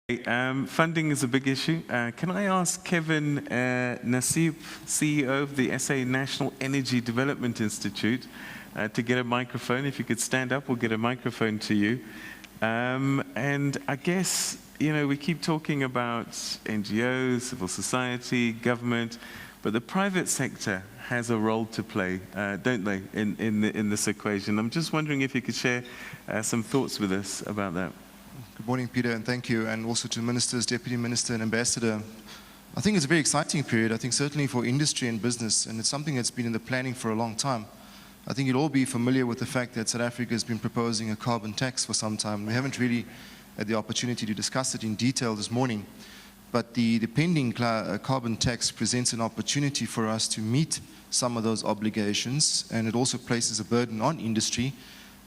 Funding is a big issue. Can I ask Kevin Nozipho, CEO of the SA National Energy Development Institute, to get a microphone? If you could stand up, we'll get a microphone to you. And I guess, you know, we keep talking about NGOs, civil society, government, but the private sector has a role to play, don't they, in this equation? I'm just wondering if you could share some thoughts with us about that. Good morning, Peter, and thank you, and also to ministers, deputy minister, and ambassador. I think it's a very exciting period. I think certainly for industry and business, and it's something that's been in the planning for a long time. I think you'll all be familiar with the fact that South Africa has been proposing a carbon tax for some time. We haven't really had the opportunity to discuss it in detail this morning, but the pending carbon tax presents an opportunity for us to meet some of those obligations, and it also places a burden on industry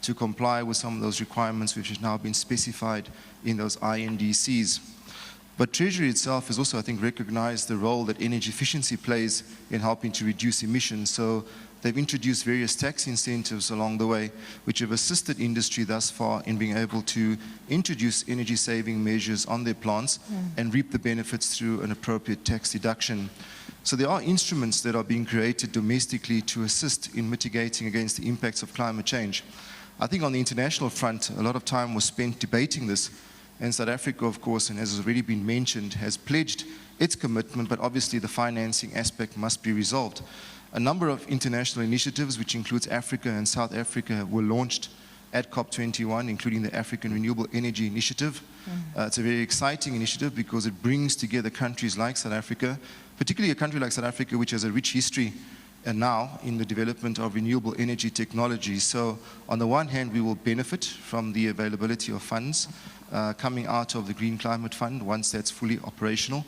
to comply with some of those requirements which have now been specified in those INDCs. But Treasury itself has also, I think, recognized the role that energy efficiency plays in helping to reduce emissions. So they've introduced various tax incentives along the way, which have assisted industry thus far in being able to introduce energy-saving measures on their plants and reap the benefits through an appropriate tax deduction. So there are instruments that are being created domestically to assist in mitigating against the impacts of climate change. I think on the international front, a lot of time was spent debating this, and South Africa, of course, and as has already been mentioned, has pledged its commitment, but obviously the financing aspect must be resolved. A number of international initiatives, which includes Africa and South Africa, were launched at COP21, including the African Renewable Energy Initiative. It's a very exciting initiative because it brings together countries like South Africa, particularly a country like South Africa, which has a rich history and now in the development of renewable energy technology. So on the one hand, we will benefit from the availability of funds coming out of the Green Climate Fund once that's fully operational.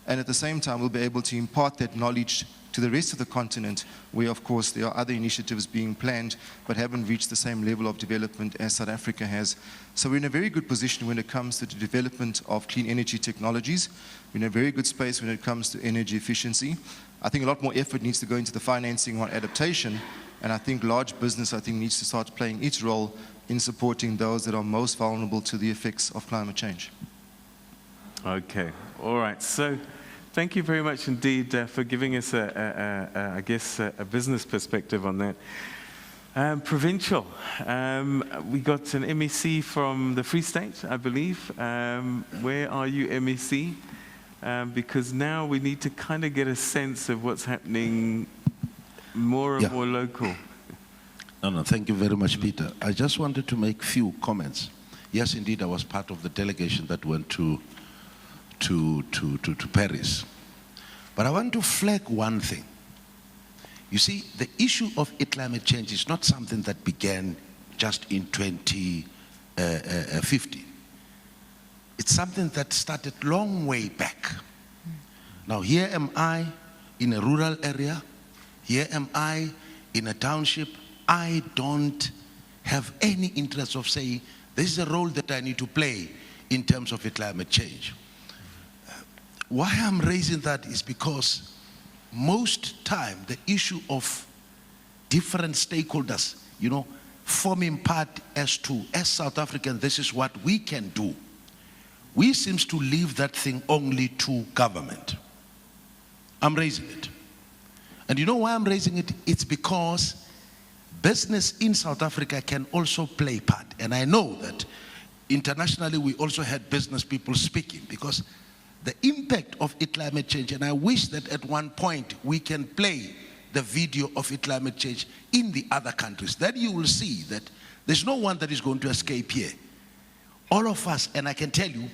And at the same time, we'll be able to impart that knowledge to the rest of the continent, where of course there are other initiatives being planned but haven't reached the same level of development as South Africa has. So we're in a very good position when it comes to the development of clean energy technologies. We're in a very good space when it comes to energy efficiency. I think a lot more effort needs to go into the financing on adaptation, and I think large business, needs to start playing its role in supporting those that are most vulnerable to the effects of climate change. Okay, all right. So thank you very much indeed for giving us, I guess, a business perspective on that. Provincial, we got an MEC from the Free State, I believe. Where are you, MEC? Because now we need to kind of get a sense of what's happening more and more local. No, thank you very much, Peter. I just wanted to make a few comments. Yes, indeed, I was part of the delegation that went to Paris. But I want to flag one thing. You see, the issue of climate change is not something that began just in 2015. It's something that started long way back. Now here am I in a rural area, here am I in a township. I don't have any interest of saying this is a role that I need to play in terms of climate change. Why I'm raising that is because most time the issue of different stakeholders, you know, forming part as South Africans, this is what we can do. We seem to leave that thing only to government. I'm raising it. And you know why I'm raising it? It's because business in South Africa can also play part. And I know that internationally we also had business people speaking, because the impact of climate change, and I wish that at one point we can play the video of climate change in the other countries. Then you will see that there's no one that is going to escape here. All of us, and I can tell you,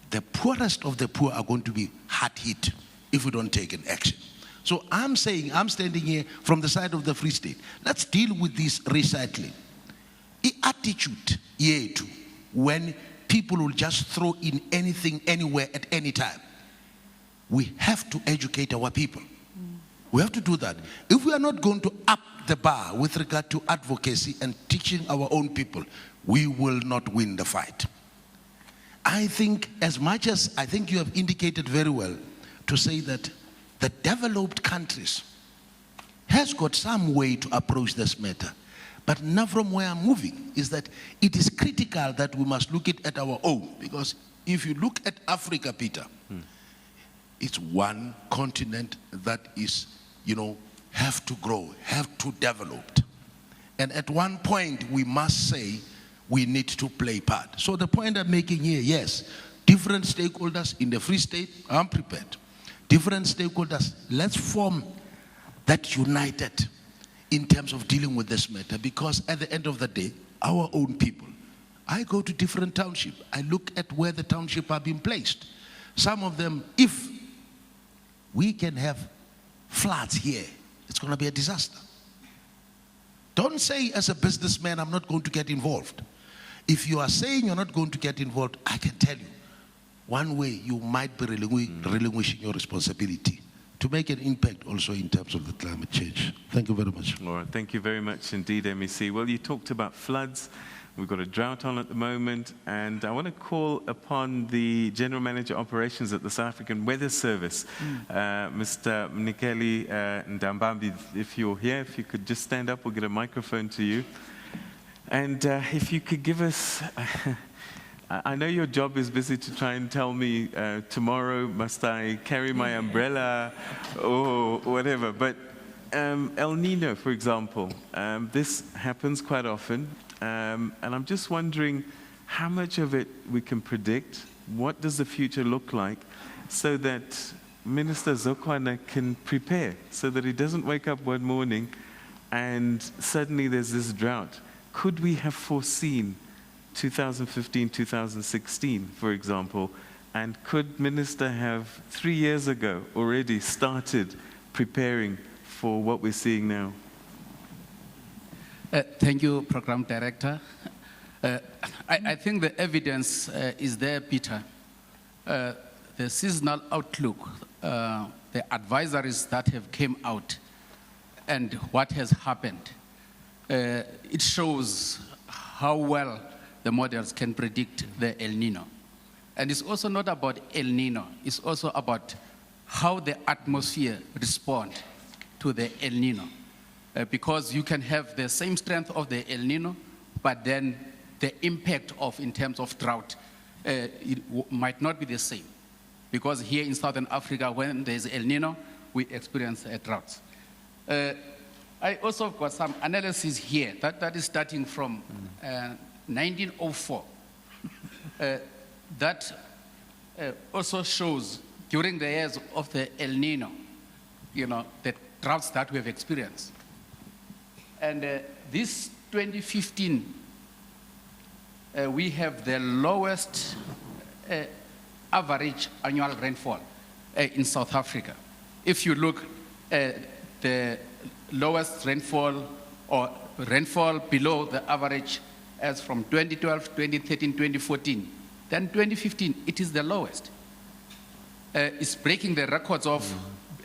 the poorest of the poor are going to be hard hit if we don't take an action. So I'm saying, I'm standing here from the side of the Free State. Let's deal with this recycling. The attitude here too, when people will just throw in anything, anywhere, at any time. We have to educate our people. We have to do that. If we are not going to up the bar with regard to advocacy and teaching our own people, we will not win the fight. I think, as much as I think you have indicated very well to say that the developed countries has got some way to approach this matter. But now from where I'm moving is that it is critical that we must look at our own, because If you look at Africa, Peter, it's one continent that is, have to grow, have to develop. And at one point, we must say, we need to play part. So the point I'm making here, yes, different stakeholders in the Free State, I'm prepared. Different stakeholders, let's form that united in terms of dealing with this matter, because at the end of the day, our own people, I go to different townships, I look at where the township are being placed. Some of them, if we can have floods here, it's going to be a disaster. Don't say as a businessman, I'm not going to get involved. If you are saying you're not going to get involved, I can tell you, one way you might be relinquishing your responsibility to make an impact also in terms of the climate change. Thank you very much. All right, thank you very much indeed, MEC. Well, you talked about floods. We've got a drought on at the moment, and I want to call upon the General Manager Operations at the South African Weather Service, Mr. Mnikeli Ndambambi. If you're here, if you could just stand up, we'll get a microphone to you. And if you could give us, I know your job is busy to try and tell me tomorrow must I carry my umbrella or whatever, but El Nino, for example, this happens quite often. And I'm just wondering how much of it we can predict, what does the future look like, so that Minister Zokwana can prepare, so that he doesn't wake up one morning and suddenly there's this drought. Could we have foreseen 2015, 2016, for example, and could Minister have 3 years ago already started preparing for what we're seeing now? Thank you, Program Director. I think the evidence is there, Peter. The seasonal outlook, the advisories that have come out, and what has happened, it shows how well the models can predict the El Nino. And it's also not about El Nino, it's also about how the atmosphere responds to the El Nino. Because you can have the same strength of the El Nino, but then the impact of, in terms of drought, it might not be the same. Because here in Southern Africa, when there's El Nino, we experience droughts. I also got some analysis here that is starting from 1904. That also shows during the years of the El Nino, the droughts that we have experienced. And this 2015, we have the lowest average annual rainfall in South Africa. If you look at the lowest rainfall or rainfall below the average as from 2012, 2013, 2014, then 2015, it is the lowest. It's breaking the records of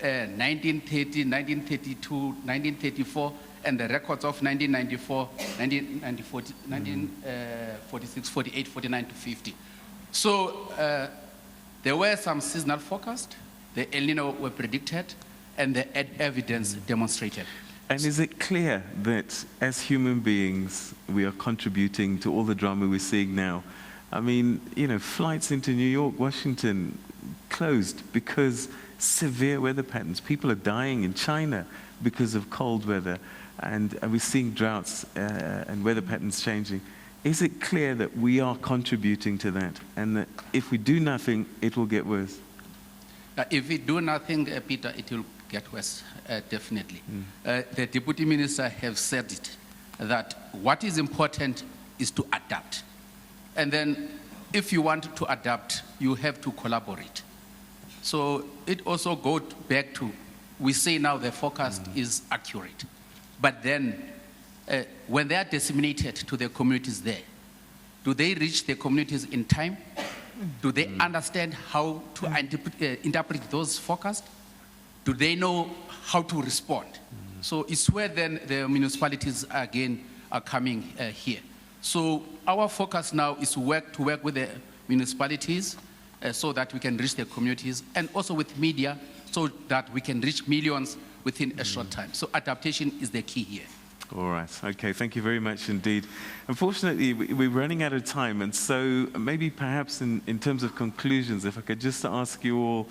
1930, 1932, 1934, and the records of 1994, 1946, 48, 49 to 50. So there were some seasonal forecasts, the El Nino were predicted, and the evidence demonstrated. And is it clear that as human beings, we are contributing to all the drama we're seeing now? I mean, flights into New York, Washington, closed because severe weather patterns. People are dying in China because of cold weather. And we're seeing droughts and weather patterns changing. Is it clear that we are contributing to that, and that if we do nothing, it will get worse? If we do nothing, Peter, it will get worse, definitely. The Deputy Minister has said it, that what is important is to adapt. And then if you want to adapt, you have to collaborate. So it also goes back to, we say now the forecast is accurate. But then, when they are disseminated to the communities there, do they reach the communities in time? Do they understand how to interpret those forecasts? Do they know how to respond? So it's where then the municipalities again are coming here. So our focus now is to work with the municipalities so that we can reach the communities, and also with media so that we can reach millions within a short time. So adaptation is the key here. All right. Okay. Thank you very much indeed. Unfortunately, we're running out of time, and so maybe perhaps in terms of conclusions, if I could just ask you all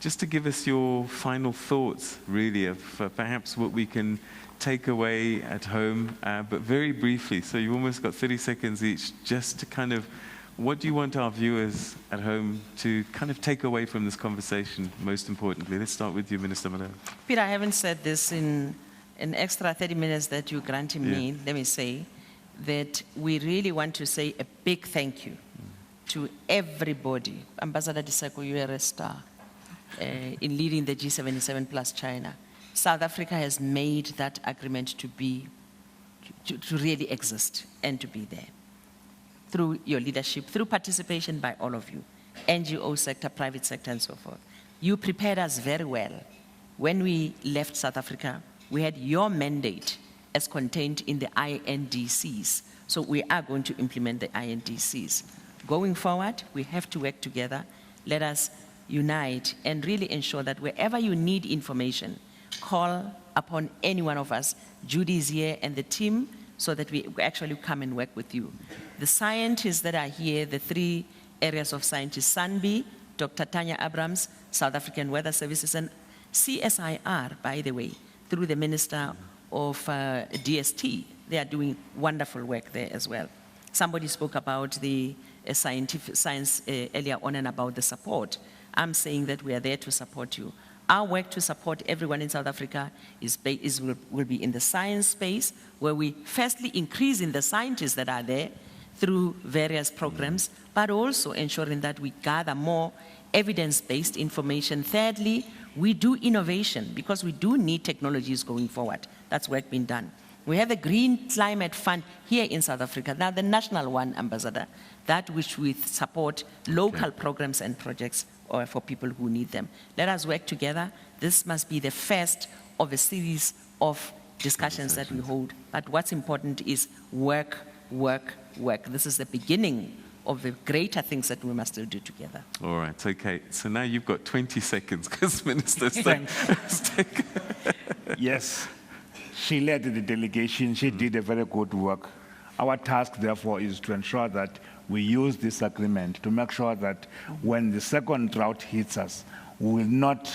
just to give us your final thoughts, really, of perhaps what we can take away at home, but very briefly. So you've almost got 30 seconds each, just to kind of, what do you want our viewers at home to kind of take away from this conversation, most importantly? Let's start with you, Minister Molewa. Peter, I haven't said this in an extra 30 minutes that you're granting me. Let me say that we really want to say a big thank you to everybody. Ambassador Diseko, you are a star in leading the G77 plus China. South Africa has made that agreement to really exist and to be there. Through your leadership, through participation by all of you, NGO sector, private sector, and so forth. You prepared us very well. When we left South Africa, we had your mandate as contained in the INDCs. So we are going to implement the INDCs. Going forward, we have to work together. Let us unite and really ensure that wherever you need information, call upon any one of us. Judy is here and the team, so that we actually come and work with you. The scientists that are here, the 3 areas of scientists, SANBI, Dr. Tanya Abrams, South African Weather Services, and CSIR, by the way, through the Minister of DST. They are doing wonderful work there as well. Somebody spoke about the science earlier on and about the support. I'm saying that we are there to support you. Our work to support everyone in South Africa will be in the science space, where we firstly increase in the scientists that are there through various programs, but also ensuring that we gather more evidence-based information. Thirdly, we do innovation, because we do need technologies going forward. That's work being done. We have a Green Climate Fund here in South Africa, now the national one, Ambassador, that which we support local programs and projects or for people who need them. Let us work together. This must be the first of a series of discussions that we hold. But what's important is work, work, work. This is the beginning of the greater things that we must still do together. All right, okay. So now you've got 20 seconds, because Minister, Yes, she led the delegation. She did a very good work. Our task, therefore, is to ensure that we use this agreement to make sure that when the second drought hits us, we will not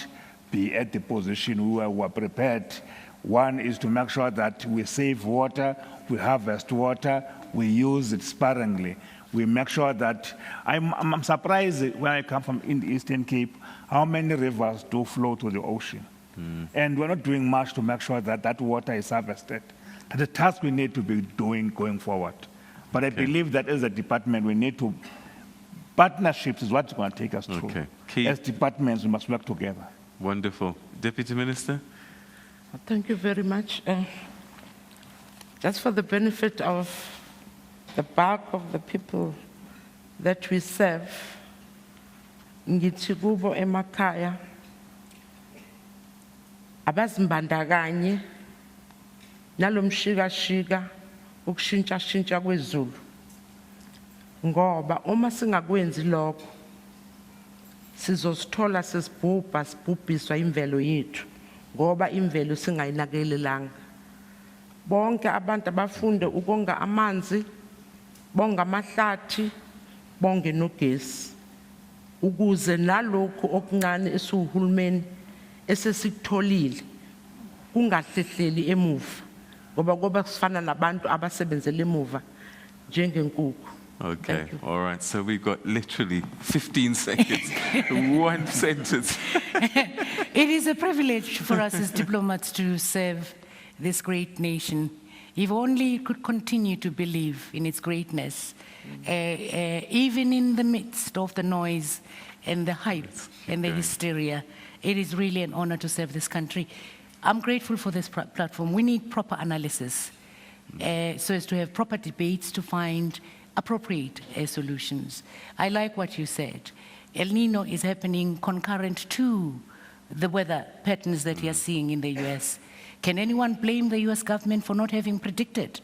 be at the position we were prepared. One is to make sure that we save water, we harvest water, we use it sparingly. We make sure that, I'm surprised when I come from in the Eastern Cape, how many rivers do flow to the ocean. And we're not doing much to make sure that that water is harvested. That's the task we need to be doing going forward. But I believe that as a department, we need to, partnerships is what's going to take us through. As departments, we must work together. Wonderful. Deputy Minister? Thank you very much. Just for the benefit of the bulk of the people that we serve, ngithi kubo emakhaya abazimbandakanye nalomshikashika ukushintsha kwezulu, ngoba uma singakwenzi lokho sizosithola sibhubhiswa imvelo yethu, ngoba imvelo singayinakelelanga. Bonke abantu abafunde ukonga amanzi, bonga amahlathi, bonge nogesi, ukuze nalokho okuncane esiwuhulumeni esesikutholile kungahlehleli emuva, ngoba sifana nabantu abasebenzele emuva njengenkukhu. Okay, all right. So we've got literally 15 seconds, one sentence. It is a privilege for us as diplomats to serve this great nation. If only it could continue to believe in its greatness, even in the midst of the noise and the hype and the hysteria. It is really an honor to serve this country. I'm grateful for this platform. We need proper analysis so as to have proper debates to find appropriate solutions. I like what you said. El Nino is happening concurrent to the weather patterns that you're seeing in the US. Can anyone blame the US government for not having predicted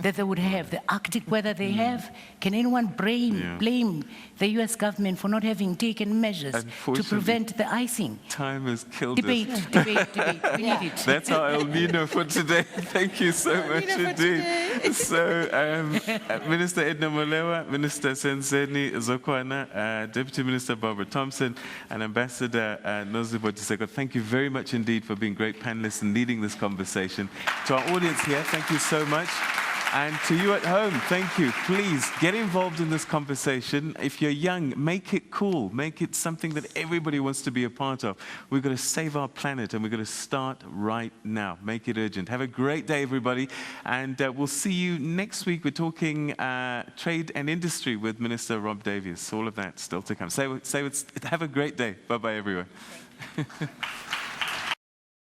that they would have, the Arctic weather they have. Can anyone blame the US government for not having taken measures to Unfortunately, prevent the icing? Time has killed us. Debate. We need it. That's our El Nino for today. Thank you so much indeed. So, Minister Edna Molewa, Minister Senzeni Zokwana, Deputy Minister Barbara Thomson, and Ambassador Nozipho, thank you very much indeed for being great panelists and leading this conversation. To our audience here, thank you so much. And to you at home, thank you. Please get involved in this conversation. If you're young, make it cool. Make it something that everybody wants to be a part of. We've got to save our planet, and we've got to start right now. Make it urgent. Have a great day, everybody. And we'll see you next week. We're talking trade and industry with Minister Rob Davies. All of that still to come. Have a great day. Bye-bye, everyone.